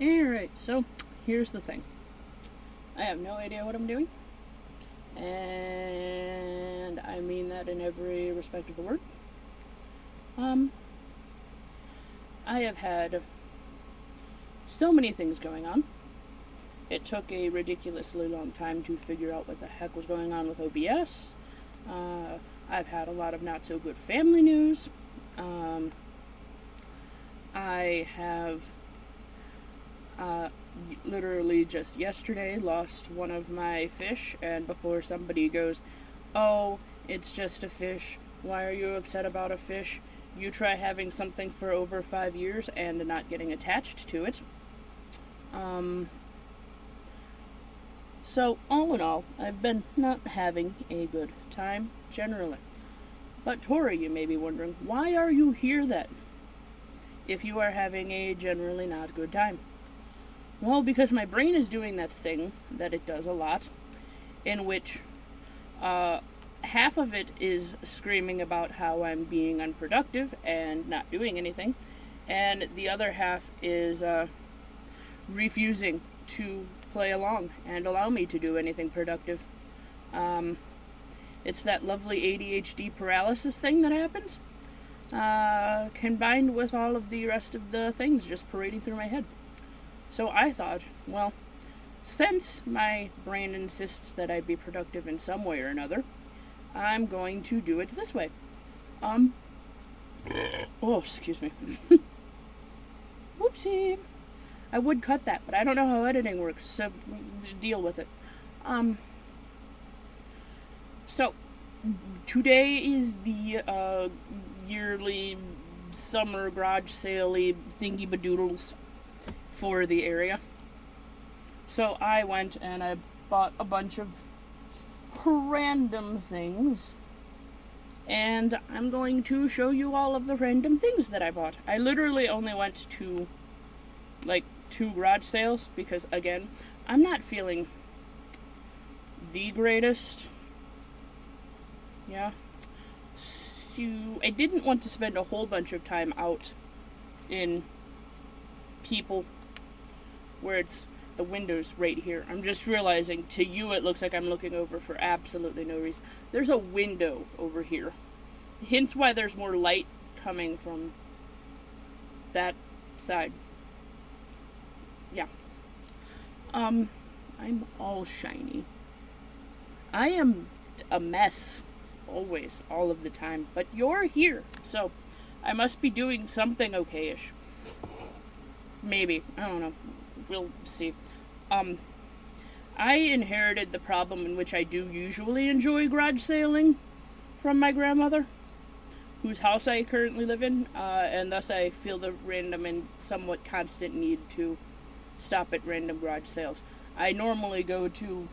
Alright, so here's the thing. I have no idea what I'm doing, and I mean that in every respect of the word. Um, I have had so many things going on. It took a ridiculously long time to figure out what the heck was going on with OBS. I've had a lot of not so good family news. Um, I have literally just yesterday lost one of my fish, and before somebody goes, "Oh, it's just a fish. Why are you upset about a fish?" You try having something for over 5 years and not getting attached to it. Um, so, all in all, I've been not having a good time generally. But Tori, you may be wondering, why are you here then? If you are having a generally not good time. Well, because my brain is doing that thing that it does a lot, in which half of it is screaming about how I'm being unproductive and not doing anything, and the other half is refusing to play along and allow me to do anything productive. It's that lovely ADHD paralysis thing that happens, combined with all of the rest of the things just parading through my head. So I thought, well, since my brain insists that I be productive in some way or another, I'm going to do it this way. Um, oh, excuse me. Whoopsie. I would cut that, but I don't know how editing works, so deal with it. Um, so, today is the yearly summer garage sale-y thingy-badoodles for the area. So I went and I bought a bunch of random things, and I'm going to show you all of the random things that I bought. I literally only went to like 2 garage sales because, again, I'm not feeling the greatest. Yeah. So I didn't want to spend a whole bunch of time out in people where it's the window's right here. I'm just realizing, to you it looks like I'm looking over for absolutely no reason. There's a window over here. Hence why there's more light coming from that side. Yeah. I'm all shiny. I am a mess. Always. All of the time. But you're here. So, I must be doing something okayish. Maybe. I don't know. We'll see. I inherited the problem in which I do usually enjoy garage sailing from my grandmother, whose house I currently live in, and thus I feel the random and somewhat constant need to stop at random garage sales. I normally go to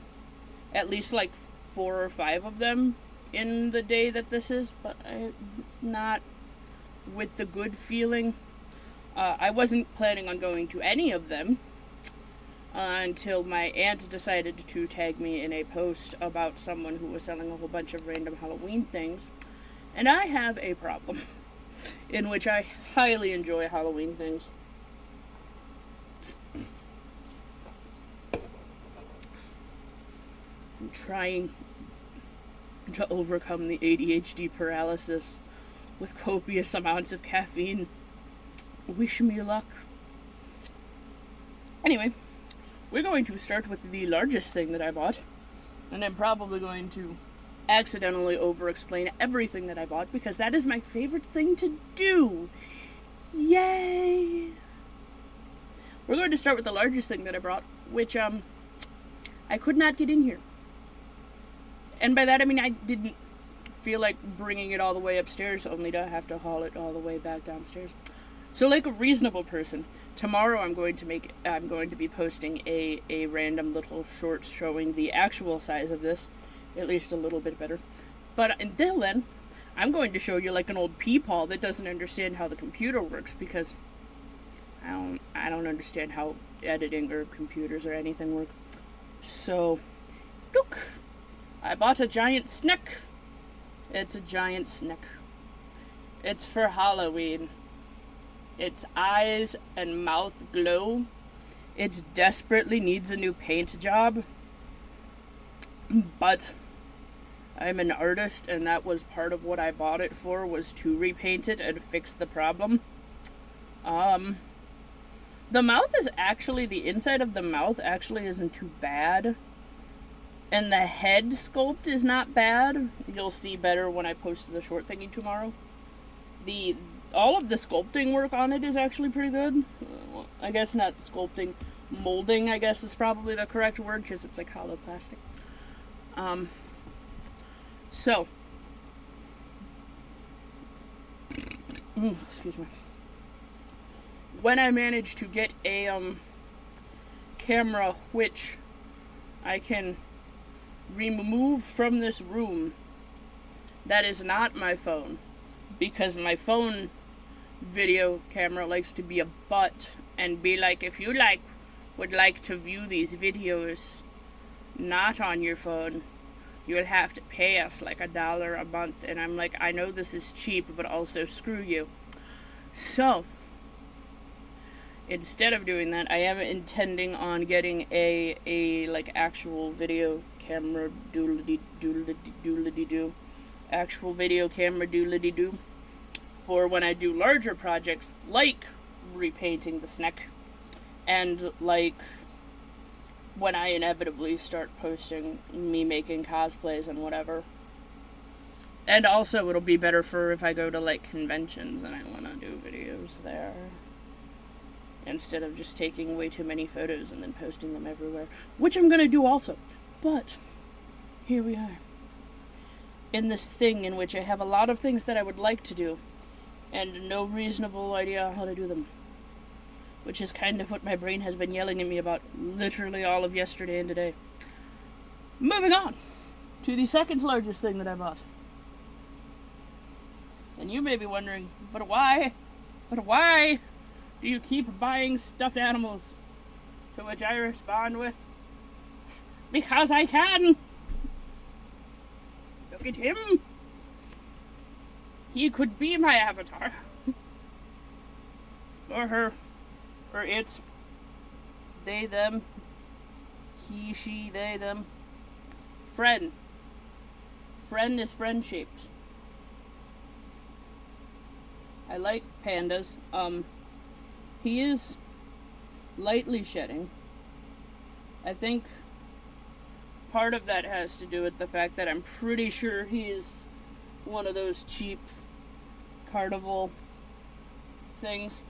at least like 4 or 5 of them in the day that this is, but I'm not with the good feeling. I wasn't planning on going to any of them until my aunt decided to tag me in a post about someone who was selling a whole bunch of random Halloween things. And I have a problem in which I highly enjoy Halloween things. I'm trying to overcome the ADHD paralysis with copious amounts of caffeine. Wish me luck. Anyway, we're going to start with the largest thing that I bought, and I'm probably going to accidentally over-explain everything that I bought because that is my favorite thing to do. Yay! We're going to start with the largest thing that I brought, which I could not get in here. And by that I mean I didn't feel like bringing it all the way upstairs, only to have to haul it all the way back downstairs. So, like a reasonable person, tomorrow I'm going to be posting a random little short showing the actual size of this, at least a little bit better. But until then, I'm going to show you like an old peepaw that doesn't understand how the computer works, because I don't understand how editing or computers or anything work. So, look, I bought a giant snick. It's a giant snick. It's for Halloween. Its eyes and mouth glow, It desperately needs a new paint job, but I'm an artist, and that was part of what I bought it for, was to repaint it and fix the problem. The mouth is actually, the inside of the mouth actually isn't too bad. And the head sculpt is not bad. You'll see better when I post the short thingy tomorrow. All of the sculpting work on it is actually pretty good. I guess not sculpting, molding, I guess is probably the correct word, because it's like hollow plastic. So, excuse me. When I manage to get a camera which I can remove from this room that is not my phone, because my phone video camera likes to be a butt and be like, if you would like to view these videos not on your phone, you will have to pay us like $1 a month. And I'm like, I know this is cheap, but also screw you. So instead of doing that, I am intending on getting a like actual video camera doodly-doo, actual video camera doodly-doo, for when I do larger projects like repainting the snack, and like when I inevitably start posting me making cosplays and whatever. And also it'll be better for if I go to like conventions and I want to do videos there, instead of just taking way too many photos and then posting them everywhere, which I'm gonna do also. But here we are, in this thing in which I have a lot of things that I would like to do, and no reasonable idea how to do them. Which is kind of what my brain has been yelling at me about literally all of yesterday and today. Moving on to the second largest thing that I bought. And you may be wondering, but why? But why do you keep buying stuffed animals? To which I respond with, because I can. Look at him. He could be my avatar. Or her. Or it. They, them. He, she, they, them. Friend. Friend is friend-shaped. I like pandas. He is lightly shedding. I think part of that has to do with the fact that I'm pretty sure he is one of those cheap carnival things.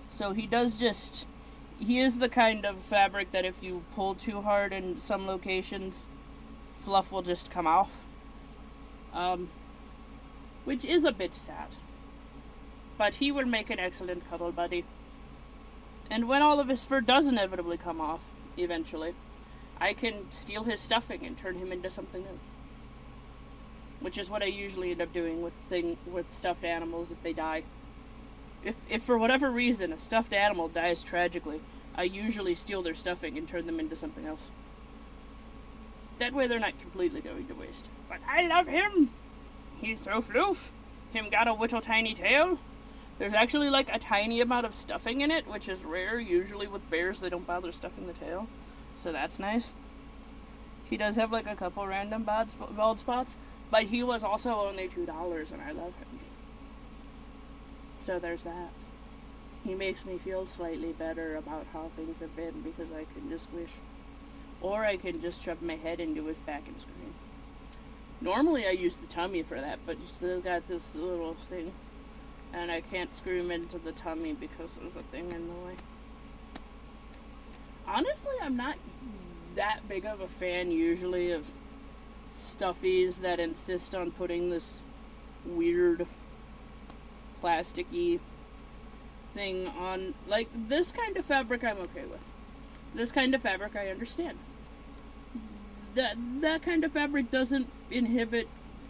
So he is the kind of fabric that if you pull too hard in some locations, fluff will just come off. Which is a bit sad. But he would make an excellent cuddle buddy. And when all of his fur does inevitably come off, eventually, I can steal his stuffing and turn him into something new. Which is what I usually end up doing with stuffed animals if they die. If for whatever reason a stuffed animal dies tragically, I usually steal their stuffing and turn them into something else. That way they're not completely going to waste. But I love him! He's so floof! Him got a little tiny tail. There's actually like a tiny amount of stuffing in it, which is rare. Usually with bears they don't bother stuffing the tail. So that's nice. He does have like a couple random bald spots, but he was also only $2 and I love him. So there's that. He makes me feel slightly better about how things have been because I can just wish. Or I can just shove my head into his back and scream. Normally I use the tummy for that, but you still got this little thing. And I can't scream into the tummy because there's a thing in the way. Honestly, I'm not that big of a fan usually of stuffies that insist on putting this weird plasticky thing on. Like, this kind of fabric I'm okay with. This kind of fabric I understand. That kind of fabric doesn't inhibit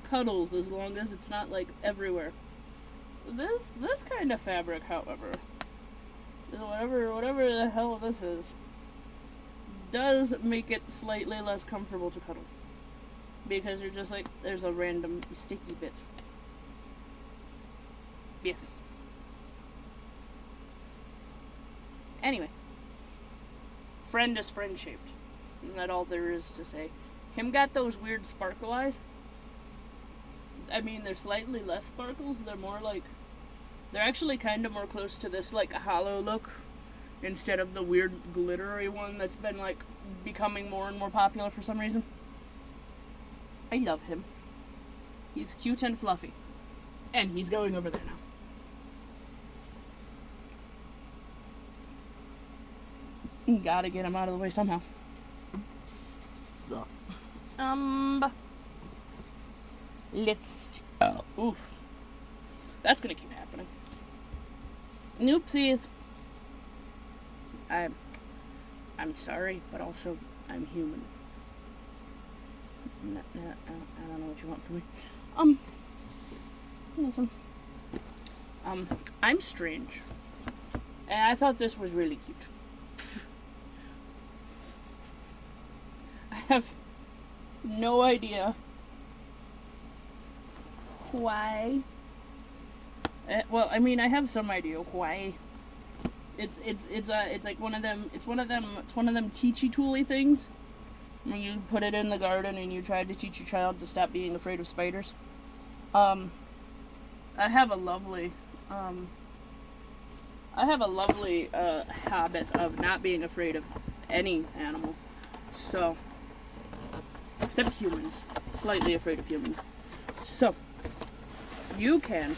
cuddles as long as it's not like everywhere. This kind of fabric, however, whatever the hell this is, does make it slightly less comfortable to cuddle. Because you're just like, there's a random sticky bit. Yes. Anyway, Friend is friend shaped. Isn't that all there is to say? Him got those weird sparkle eyes. I mean, they're slightly less sparkles. They're more like, they're actually kind of more close to this like hollow look instead of the weird glittery one that's been like becoming more and more popular for some reason. I love him. He's cute and fluffy. And he's going over there now. Gotta get him out of the way somehow. Let's. Oof. That's gonna keep happening. Oopsies. I'm sorry, but also I'm human. I don't know what you want from me. Listen. I'm strange. And I thought this was really cute. I have no idea why. Well, I mean, I have some idea why. It's like one of them teachy tooly things. When you put it in the garden and you try to teach your child to stop being afraid of spiders. I have a lovely habit of not being afraid of any animal. So, except humans. Slightly afraid of humans. So, you can,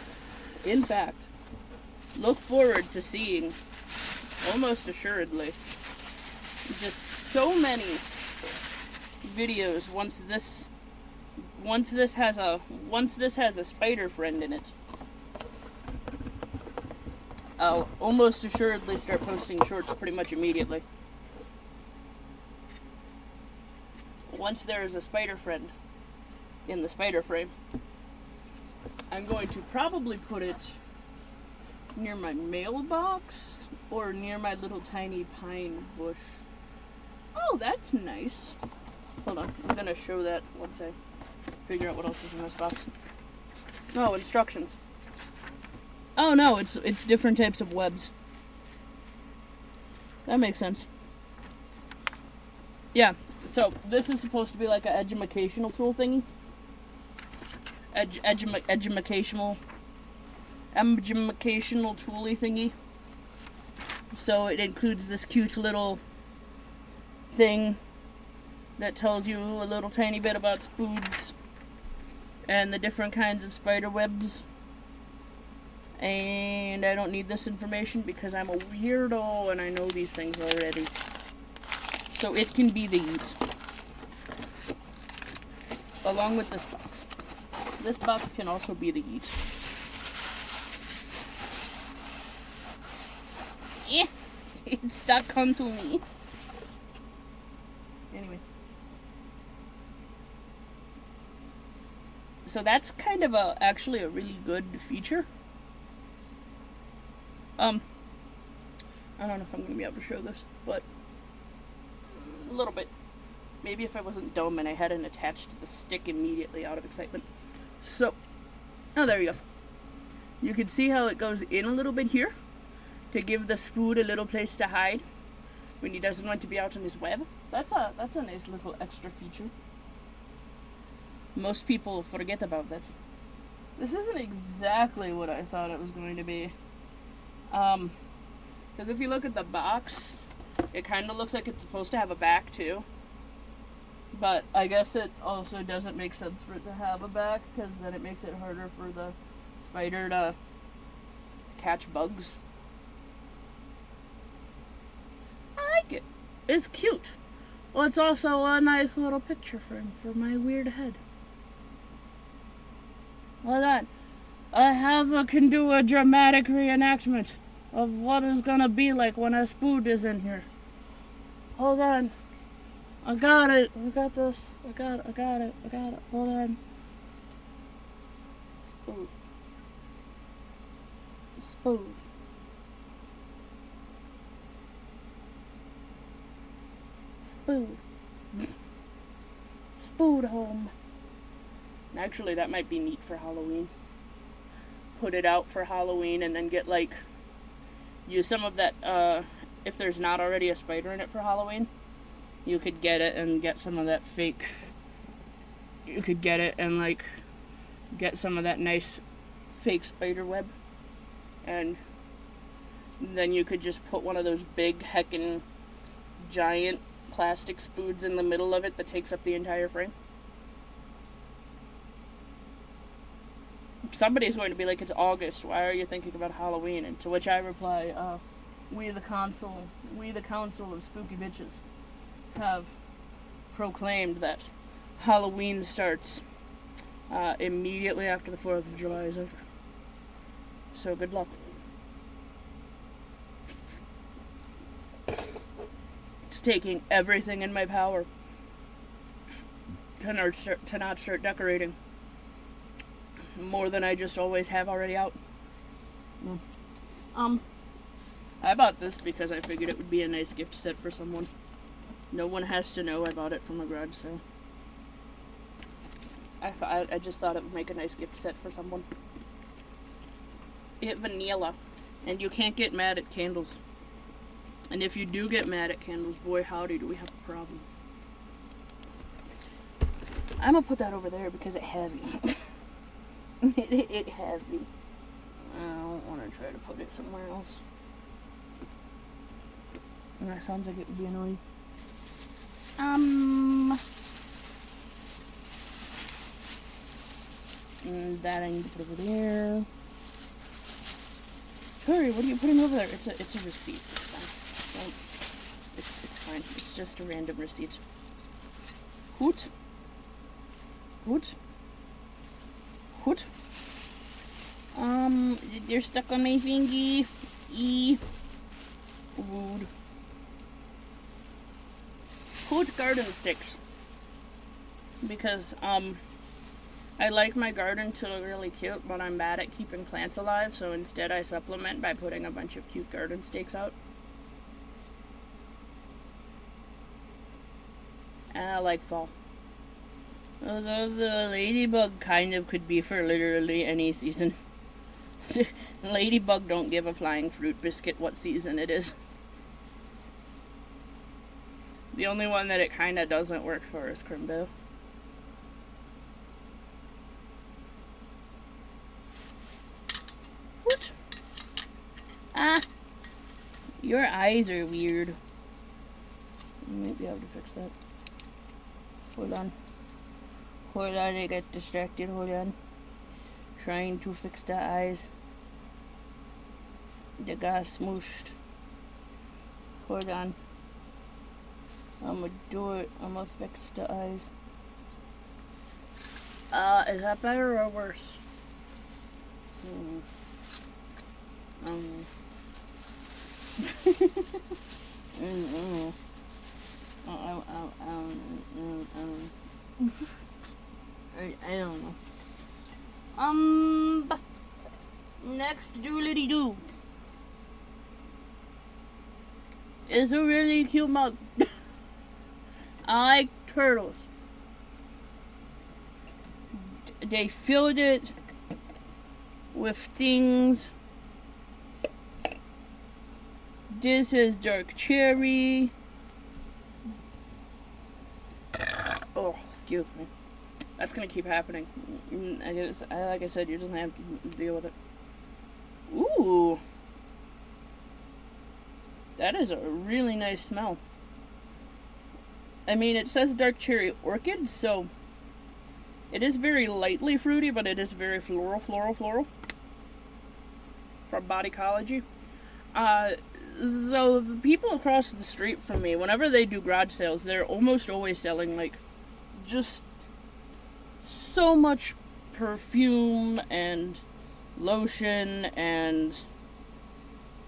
in fact, look forward to seeing, almost assuredly, just so many videos once this has a spider friend in it. I'll almost assuredly start posting shorts pretty much immediately. Once there is a spider friend in the spider frame, I'm going to probably put it near my mailbox or near my little tiny pine bush. Oh, that's nice. Hold on, I'm gonna show that once I figure out what else is in this box. Oh, instructions. Oh no, it's different types of webs. That makes sense. Yeah, so this is supposed to be like an educational tool thingy. Educational tooly thingy. So it includes this cute little thing that tells you a little tiny bit about spoods and the different kinds of spider webs. And I don't need this information because I'm a weirdo and I know these things already. So it can be the yeet. Along with this box. This box can also be the yeet. Yeah, it stuck onto me. Anyway. So that's kind of actually a really good feature. I don't know if I'm going to be able to show this, but a little bit. Maybe if I wasn't dumb and I hadn't attached the stick immediately out of excitement. So, oh, there you go. You can see how it goes in a little bit here to give the spood a little place to hide when he doesn't want to be out on his web. That's a nice little extra feature. Most people forget about that. This isn't exactly what I thought it was going to be. Because if you look at the box, it kind of looks like it's supposed to have a back too. But I guess it also doesn't make sense for it to have a back, because then it makes it harder for the spider to catch bugs. I like it. It's cute. Well, it's also a nice little picture frame for my weird head. Hold on. I can do a dramatic reenactment of what it's gonna be like when a spood is in here. Hold on. I got it. I got this. I got it. Hold on. Spood. Spood. Spood. Spood home. Actually, that might be neat for Halloween. Put it out for Halloween and then get use some of that if there's not already a spider in it for Halloween, you could get it and get some of that fake. You could get it and like get some of that nice fake spider web, and then you could just put one of those big heckin' giant plastic spoods in the middle of it that takes up the entire frame. Somebody's going to be like, it's August, why are you thinking about Halloween? And to which I reply, we the council of spooky bitches have proclaimed that Halloween starts immediately after the 4th of July is over. So good luck. It's taking everything in my power to not start decorating more than I just always have already out. I bought this because I figured it would be a nice gift set for someone. No one has to know I bought it from a garage sale. I just thought it would make a nice gift set for someone. It's vanilla, and you can't get mad at candles. And if you do get mad at candles, boy howdy do we have a problem. I'm gonna put that over there because it's heavy. It heavy. I don't want to try to put it somewhere else. And that sounds like it would be annoying. And that I need to put over there. Hurry, what are you putting over there? It's a receipt. It's fine. Don't, it's fine. It's just a random receipt. Hoot. Hoot. Hoot. They're stuck on my fingy. Rude. Hoot garden sticks. Because, I like my garden to look really cute, but I'm bad at keeping plants alive, so instead I supplement by putting a bunch of cute garden stakes out. And I like fall. Although the ladybug kind of could be for literally any season. Ladybug don't give a flying fruit biscuit what season it is. The only one that it kind of doesn't work for is Crimbo. What? Ah! Your eyes are weird. I might be able to fix that. Hold on. Hold on, I got distracted. Hold on. Trying to fix the eyes. They got smooshed. Hold on. I'm gonna do it. I'm gonna fix the eyes. Is that better or worse? I don't know. Next doolity-doo is a really cute mug. I like turtles. They filled it with things. This is dark cherry. Oh, excuse me. That's gonna keep happening. Like I said, you just have to deal with it. Ooh. That is a really nice smell. I mean, it says dark cherry orchid, so it is very lightly fruity, but it is very floral. From Bodycology. So the people across the street from me, whenever they do garage sales, they're almost always selling, like, just so much perfume and lotion and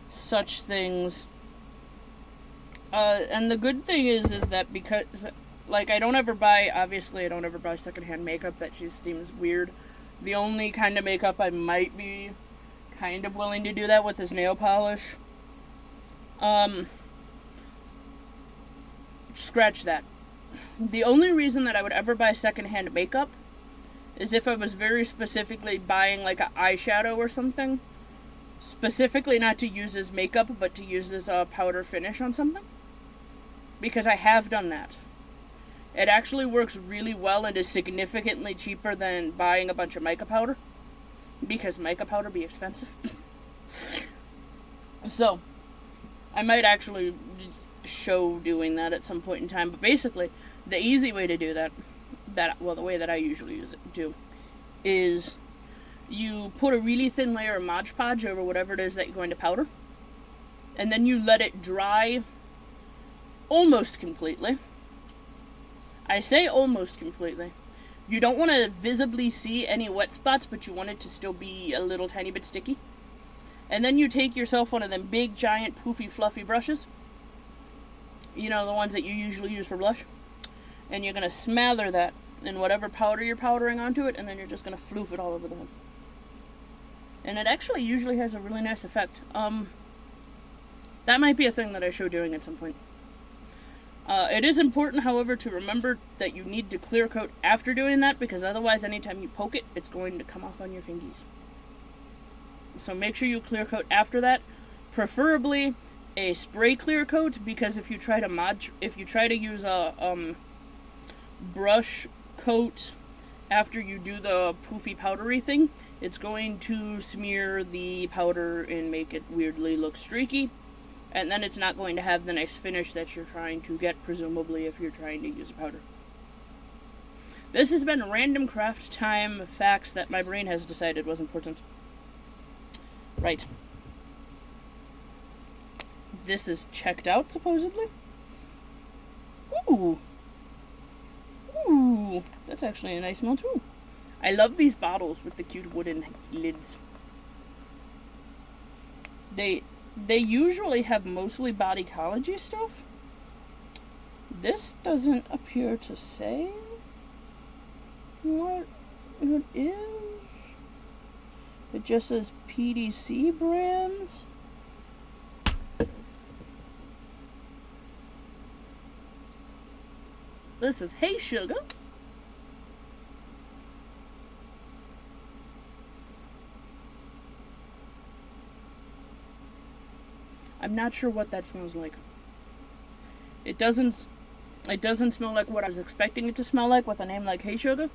such things. And the good thing is that because, like, I don't ever buy secondhand makeup. That just seems weird. The only kind of makeup I might be kind of willing to do that with is nail polish. Scratch that. The only reason that I would ever buy secondhand makeup is if I was very specifically buying, like, an eyeshadow or something. Specifically not to use as makeup, but to use as a powder finish on something. Because I have done that. It actually works really well and is significantly cheaper than buying a bunch of mica powder. Because mica powder be expensive. So, I might actually show doing that at some point in time. But basically, the easy way to do that, the way that I usually do, is you put a really thin layer of Mod Podge over whatever it is that you're going to powder. And then you let it dry almost completely. I say almost completely. You don't want to visibly see any wet spots, but you want it to still be a little tiny bit sticky. And then you take yourself one of them big, giant, poofy, fluffy brushes. You know, the ones that you usually use for blush. And you're going to smother that in whatever powder you're powdering onto it, and then you're just going to floof it all over the head. And it actually usually has a really nice effect. That might be a thing that I show doing at some point. It is important, however, to remember that you need to clear coat after doing that, because otherwise anytime you poke it, it's going to come off on your fingies. So make sure you clear coat after that. Preferably a spray clear coat, because if you try to use a brush coat after you do the poofy powdery thing, it's going to smear the powder and make it weirdly look streaky. And then it's not going to have the nice finish that you're trying to get, presumably, if you're trying to use a powder. This has been random craft time facts that my brain has decided was important. Right. This is checked out, supposedly. Ooh. Ooh. That's actually a nice smell, too. I love these bottles with the cute wooden lids. They usually have mostly Bodycology stuff. This doesn't appear to say what it is. It just says PDC brands. This is Hey Sugar. I'm not sure what that smells like. It doesn't smell like what I was expecting it to smell like with a name like Hey Sugar.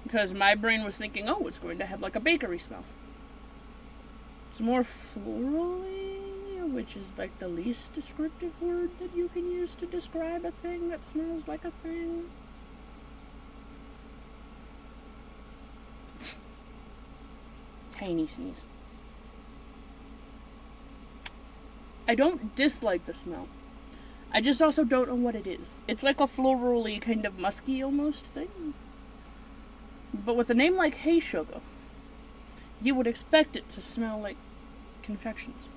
Because my brain was thinking, oh, it's going to have like a bakery smell. It's more florally, which is like the least descriptive word that you can use to describe a thing that smells like a thing. Tiny sneeze. I don't dislike the smell. I just also don't know what it is. It's like a florally, kind of musky almost thing. But with a name like Hey Sugar, you would expect it to smell like confections.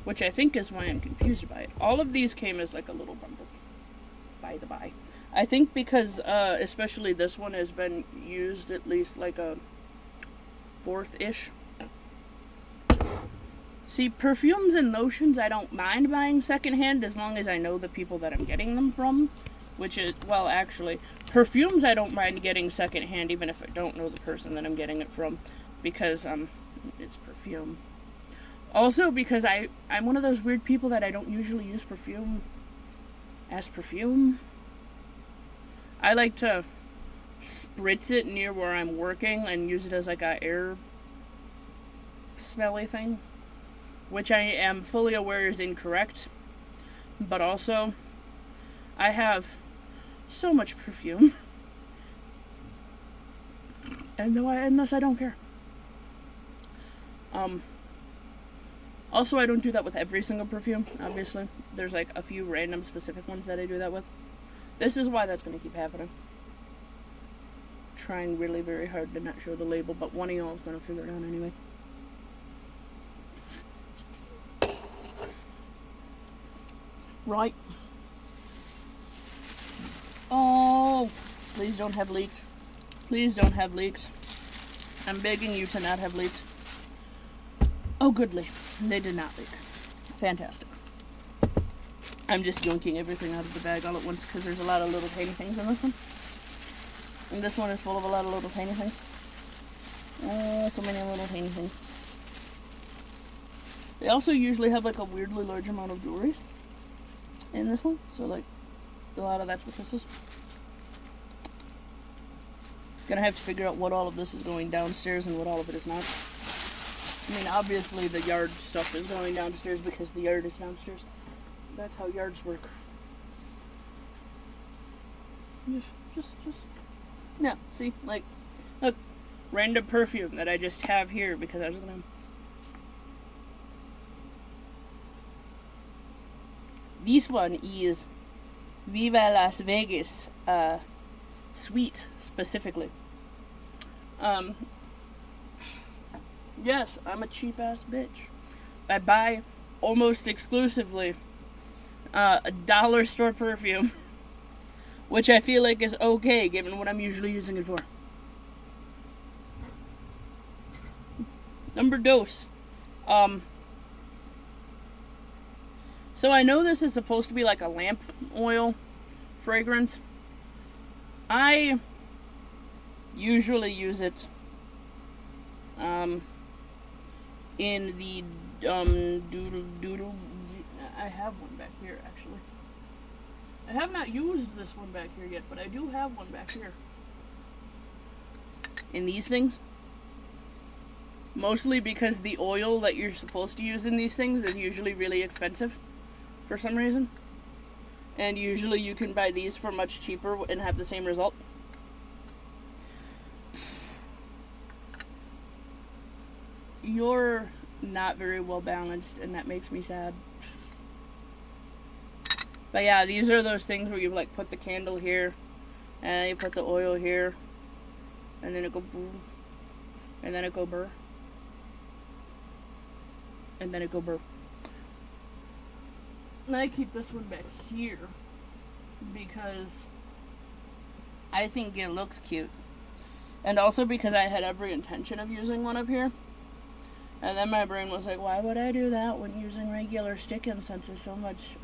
Which I think is why I'm confused by it. All of these came as like a little bundle. By the by. I think because, especially this one has been used at least like a fourth-ish. See, perfumes and lotions I don't mind buying secondhand as long as I know the people that I'm getting them from. Which is, well, actually, perfumes I don't mind getting secondhand even if I don't know the person that I'm getting it from. Because, it's perfume. Also because I'm one of those weird people that I don't usually use perfume as perfume. I like to spritz it near where I'm working and use it as like a air smelly thing. Which I am fully aware is incorrect. But also, I have so much perfume. And thus I don't care. Also, I don't do that with every single perfume, obviously. There's like a few random specific ones that I do that with. This is why that's going to keep happening. Trying really very hard to not show the label, but one of y'all is going to figure it out anyway. Right. Oh, please don't have leaked. Please don't have leaked. I'm begging you to not have leaked. Oh, goodly. They did not leak. Fantastic. I'm just yoinking everything out of the bag all at once because there's a lot of little tiny things in this one. And this one is full of a lot of little tiny things. Oh, so many little tiny things. They also usually have like a weirdly large amount of jewelry in this one. So like a lot of that's what this is. Gonna have to figure out what all of this is going downstairs and what all of it is not. I mean, obviously the yard stuff is going downstairs because the yard is downstairs. That's how yards work. Just. Yeah, see? Like, look. Random perfume that I just have here because I was gonna... This one is Viva Las Vegas, sweet, specifically. Yes, I'm a cheap-ass bitch. I buy almost exclusively a dollar store perfume, which I feel like is okay given what I'm usually using it for. Number dose. So I know this is supposed to be like a lamp oil fragrance. I usually use it in the doodle. I have one back here actually. I have not used this one back here yet, but I do have one back here. In these things. Mostly because the oil that you're supposed to use in these things is usually really expensive for some reason. And usually you can buy these for much cheaper and have the same result. You're not very well balanced, and that makes me sad. But yeah, these are those things where you like put the candle here, and you put the oil here, and then it go boom, and then it go burr, and then it go burr. And I keep this one back here because I think it looks cute. And also because I had every intention of using one up here. And then my brain was like, why would I do that when using regular stick incense is so much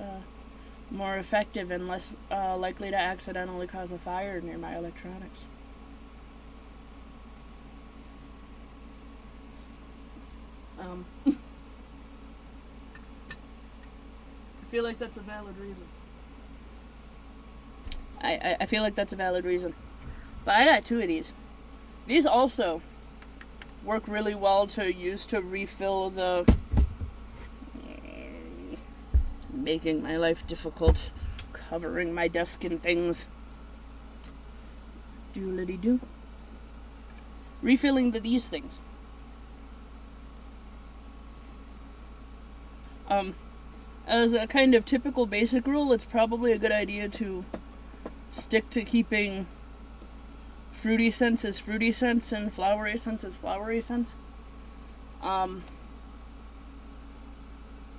more effective and less likely to accidentally cause a fire near my electronics? I feel like that's a valid reason. I feel like that's a valid reason. But I got two of these. These also work really well to use to refill the... making my life difficult. Covering my desk in things. Doodly-doo. Refilling these things. As a kind of typical basic rule, it's probably a good idea to stick to keeping fruity scents as fruity scents and flowery scents as flowery scents.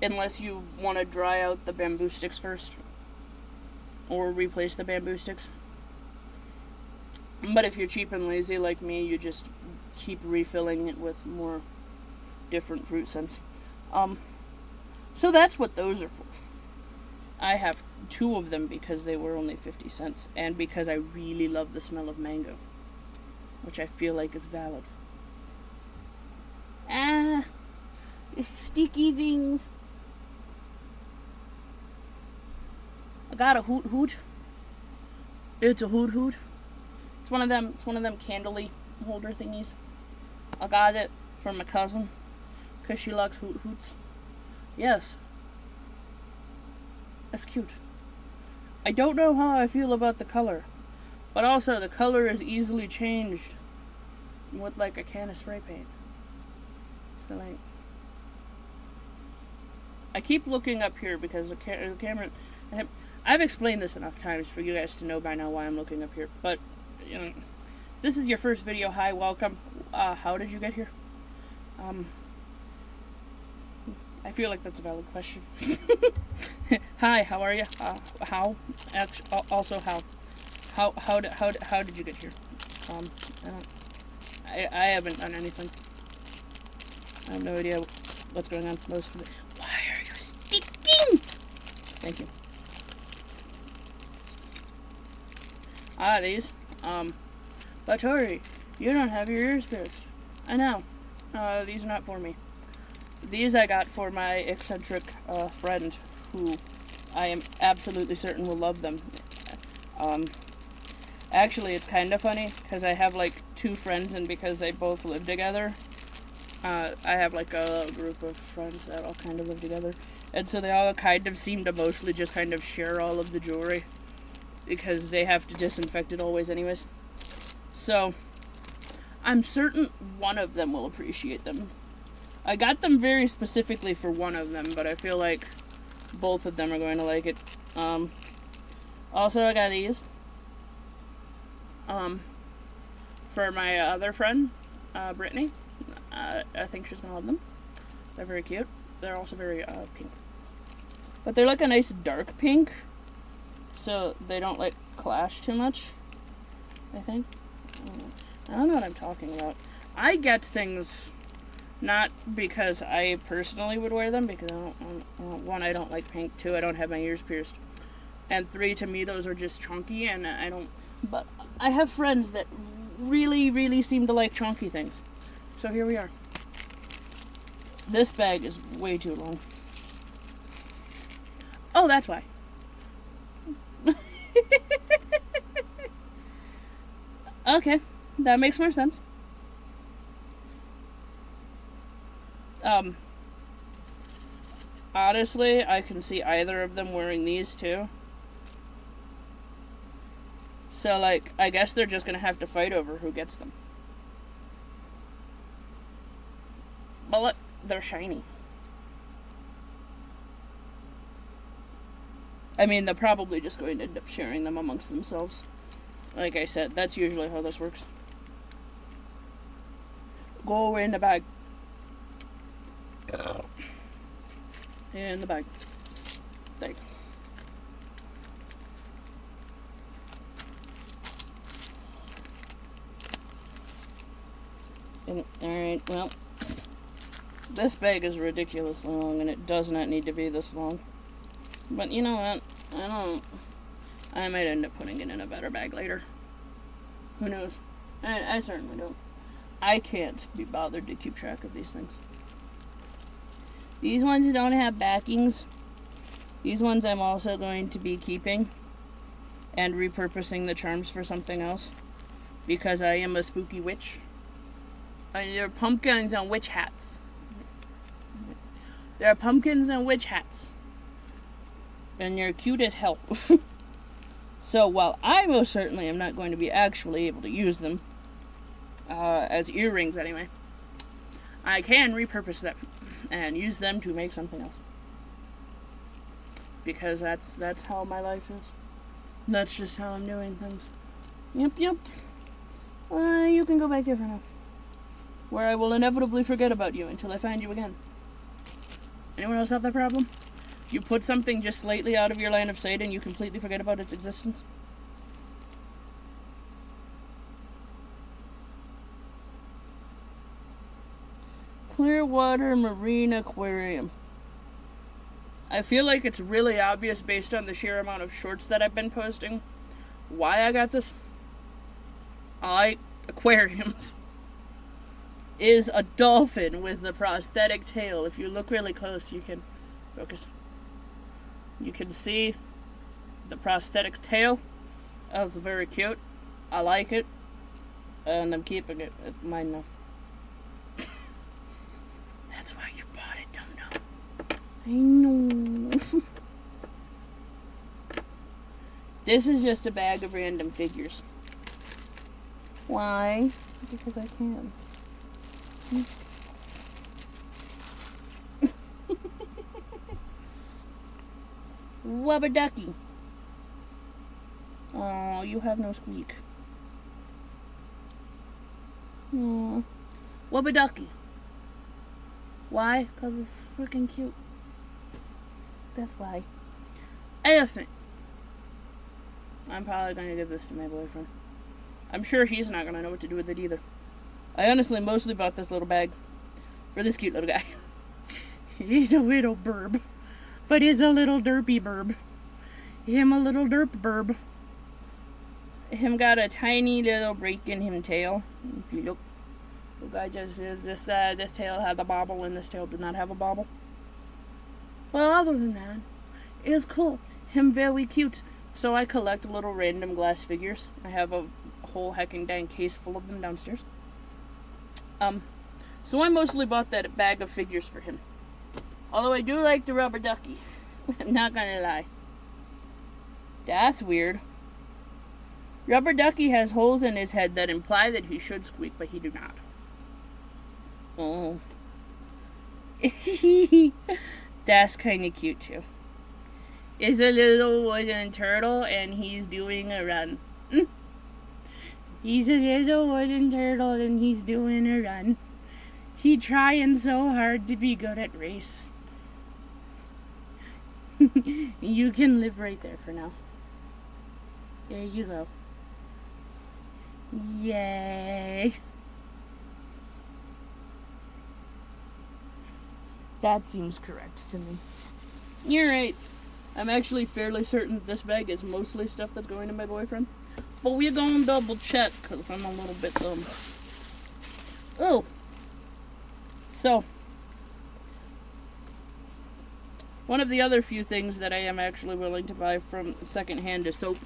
Unless you want to dry out the bamboo sticks first. Or replace the bamboo sticks. But if you're cheap and lazy like me, you just keep refilling it with more different fruit scents. So that's what those are for. I have two of them because they were only 50 cents. And because I really love the smell of mango. Which I feel like is valid. Sticky things. I got a hoot hoot. It's a hoot hoot. It's one of them candle-y holder thingies. I got it from my cousin. Because she likes hoot hoots. Yes. That's cute. I don't know how I feel about the color. But also, the color is easily changed with, like, a can of spray paint. So, like... I keep looking up here because the camera... I've explained this enough times for you guys to know by now why I'm looking up here. But, you know... If this is your first video, hi, welcome. How did you get here? I feel like that's a valid question. Hi, how are you? How? Also, how? How did you get here? I haven't done anything. I have no idea what's going on. Why are you sticking? Thank you. These. But Tori, you don't have your ears pierced. I know. These are not for me. These I got for my eccentric friend, who I am absolutely certain will love them. Actually, it's kind of funny, because I have, like, 2 friends, and because they both live together, I have, like, a group of friends that all kind of live together. And so they all kind of seem to mostly just kind of share all of the jewelry, because they have to disinfect it always anyways. So, I'm certain one of them will appreciate them. I got them very specifically for one of them, but I feel like both of them are going to like it. Also, I got these. For my other friend, Brittany. I think she's going to love them. They're very cute. They're also very pink. But they're like a nice dark pink, so they don't like clash too much, I think. I don't know what I'm talking about. I get things not because I personally would wear them, because one, I don't like pink. 2, I don't have my ears pierced. And 3, to me, those are just chunky, and I don't... But I have friends that really, really seem to like chunky things. So here we are. This bag is way too long. Oh, that's why. Okay, that makes more sense. Honestly, I can see either of them wearing these too. So, like, I guess they're just gonna have to fight over who gets them. But look, they're shiny. I mean, they're probably just going to end up sharing them amongst themselves. Like I said, that's usually how this works. Go away in the bag. In the bag. There you go. Alright, well, this bag is ridiculously long, and it does not need to be this long. But you know what? I might end up putting it in a better bag later. Who knows? I certainly don't. I can't be bothered to keep track of these things. These ones don't have backings. These ones I'm also going to be keeping and repurposing the charms for something else, because I am a spooky witch. There are pumpkins and witch hats. There are pumpkins and witch hats. And they're cute as hell. So while I most certainly am not going to be actually able to use them, as earrings anyway, I can repurpose them and use them to make something else. Because that's how my life is. That's just how I'm doing things. Yep. You can go back there for now. Where I will inevitably forget about you until I find you again. Anyone else have that problem? You put something just slightly out of your line of sight and you completely forget about its existence? Clearwater Marine Aquarium. I feel like it's really obvious based on the sheer amount of shorts that I've been posting why I got this. I like aquariums. Is a dolphin with a prosthetic tail. If you look really close, you can focus. You can see the prosthetic tail. That's very cute. I like it. And I'm keeping it. It's mine now. That's why you bought it, dum-dum. I know. This is just a bag of random figures. Why? Because I can. Wubba ducky. Oh, you have no squeak. Aww. Wubba ducky. Why? Because it's freaking cute. That's why. Elephant. I'm probably going to give this to my boyfriend. I'm sure he's not going to know what to do with it either. I honestly mostly bought this little bag for this cute little guy. He's a little burb. But he's a little derpy burb. Him a little derp burb. Him got a tiny little break in him tail. If you look. The guy just is this tail had a bobble and this tail did not have a bobble. But other than that, it's cool. Him very cute. So I collect little random glass figures. I have a whole hecking dang case full of them downstairs. So I mostly bought that bag of figures for him. Although I do like the rubber ducky. I'm not gonna lie. That's weird. Rubber ducky has holes in his head that imply that he should squeak, but he do not. Oh. That's kind of cute too. It's a little wooden turtle and he's doing a run. He's a little wooden turtle and he's doing a run. He trying so hard to be good at race. You can live right there for now. There you go. Yay. That seems correct to me. You're right. I'm actually fairly certain that this bag is mostly stuff that's going to my boyfriend. But we're going to double check because I'm a little bit dumb. Oh. So. One of the other few things that I am actually willing to buy from secondhand is soap.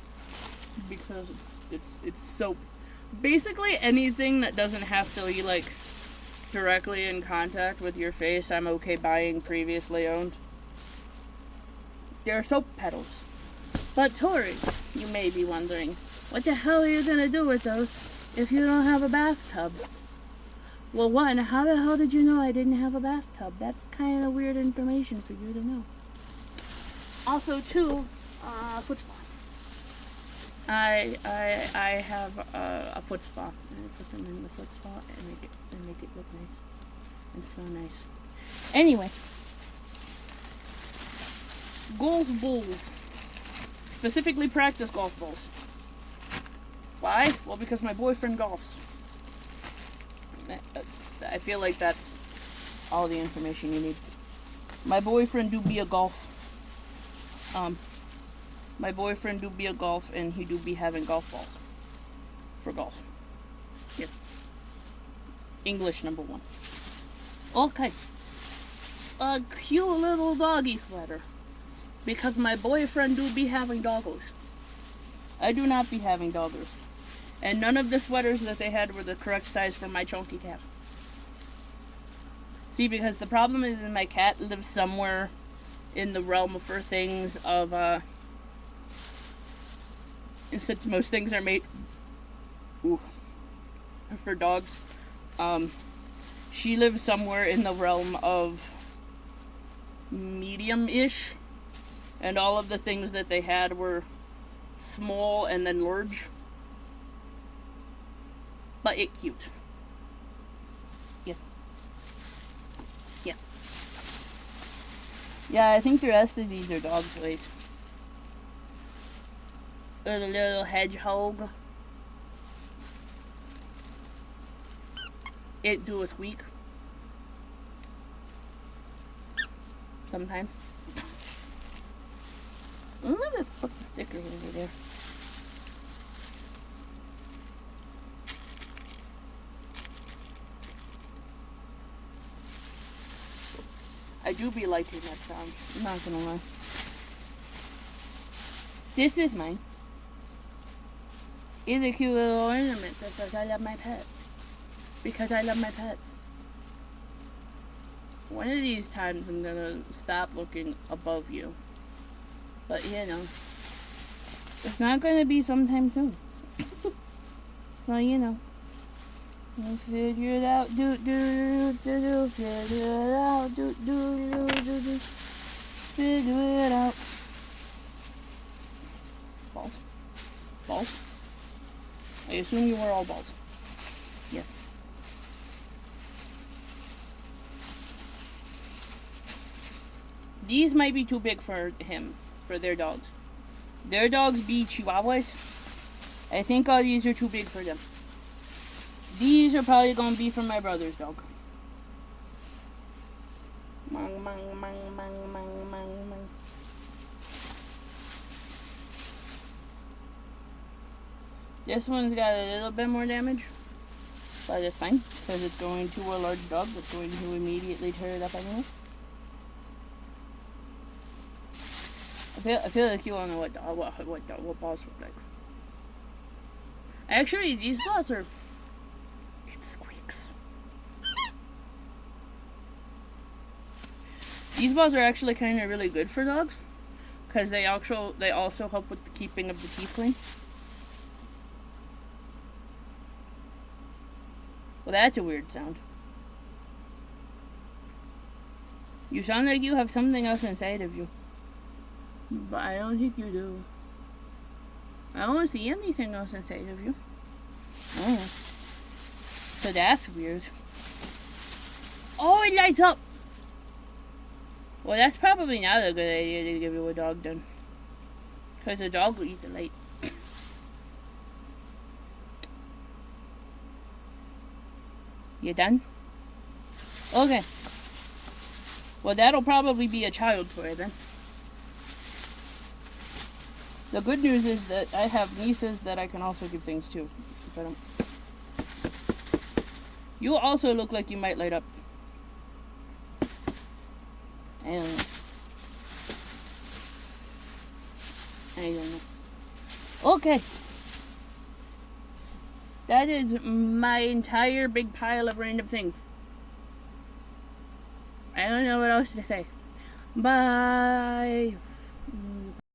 Because it's soap. Basically anything that doesn't have to be like directly in contact with your face, I'm okay buying previously owned. They're soap petals. But Tori, you may be wondering, what the hell are you gonna do with those if you don't have a bathtub? Well, one, how the hell did you know I didn't have a bathtub? That's kind of weird information for you to know. Also, two, foot spa. I have a foot spa. And I put them in the foot spa and make it look nice and smell nice. Anyway, golf balls, specifically practice golf balls. Why? Well, because my boyfriend golfs. I feel like that's all the information you need. My boyfriend do be a golf. My boyfriend do be a golf, and he do be having golf balls for golf. Yep. English number 1. Okay. A cute little doggy sweater, because my boyfriend do be having doggos. I do not be having doggos. And none of the sweaters that they had were the correct size for my chunky cat. See, because the problem is my cat lives somewhere in the realm for things of, since most things are made for dogs, she lives somewhere in the realm of medium-ish, and all of the things that they had were small and then large. But it cute. Yeah. Yeah. Yeah, I think the rest of these are dog toys. The little hedgehog. It do a squeak. Sometimes. I'm gonna just put the sticker over there. I do be liking that sound. I'm not gonna lie. This is mine. It's a cute little ornament that says I love my pet. Because I love my pets. One of these times I'm gonna stop looking above you. But you know, it's not gonna be sometime soon. So you know. We'll figure it out, figure it out, figure it out. Balls. Balls? I assume you were all balls. Yes. These might be too big for him, for their dogs. Their dogs be Chihuahuas. I think all these are too big for them. These are probably gonna be for my brother's dog. Mang, mang, mang, mang, mang, mang, mang. This one's got a little bit more damage. But it's fine, because it's going to a large dog that's going to immediately tear it up anyway. I feel like you all know what balls look like. Actually, these balls are... It squeaks. These balls are actually kind of really good for dogs, because they also help with the keeping of the teeth clean. Well, that's a weird sound. You sound like you have something else inside of you. But I don't think you do. I don't see anything else inside of you. Oh. So that's weird. Oh, it lights up! Well, that's probably not a good idea to give you a dog then. Because the dog will eat the light. You done? Okay. Well, that'll probably be a child toy then. The good news is that I have nieces that I can also give things to. If I don't. You also look like you might light up. I don't know. I don't know. Okay. That is my entire big pile of random things. I don't know what else to say. Bye.